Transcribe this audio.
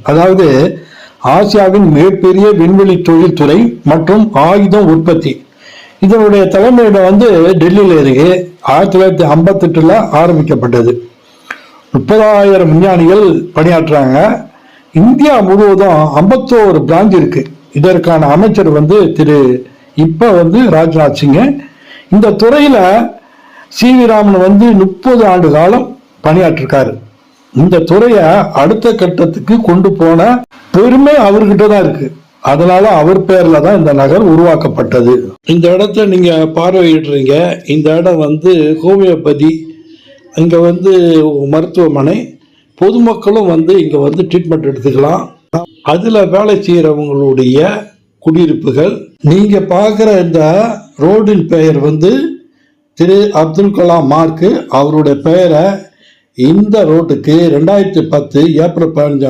அதாவது ஆசியாவின் மிகப்பெரிய விண்வெளி தொழில்துறை மற்றும் ஆயுதம் உற்பத்தி. இதனுடைய தலைமையிடம் வந்து டெல்லியில் இருக்கு. 1958 ஆரம்பிக்கப்பட்டது. 30,000 விஞ்ஞானிகள் பணியாற்றுறாங்க. இந்தியா முழுவதும் 51 பிரான்ச் இருக்கு. இதற்கான அமைச்சர் வந்து இப்ப ராஜ்நாத் சிங். இந்த துறையில சி.வி. ராமன் 30 ஆண்டு காலம் பணியாற்றிருக்காரு. இந்த துறையை அடுத்த கட்டத்துக்கு கொண்டு போன பெருமை அவர்கிட்ட தான் இருக்கு. அதனால அவர் பேர்ல தான் இந்த நகர் உருவாக்கப்பட்டது. இந்த இடத்த நீங்க பார்வையிடுறீங்க. இந்த இடம் ஹோமியோபதி, இங்க மருத்துவமனை, பொதுமக்களும் இங்க ட்ரீட்மெண்ட் எடுத்துக்கலாம். அதுல வேலை செய்யறவங்களுடைய குடியிருப்புகள். நீங்க பார்க்குற இந்த ரோடின் பெயர் திரு அப்துல் கலாம் மார்க். அவருடைய பெயரை இந்த ரோட்டுக்கு 2010 ஏப்ரல் 15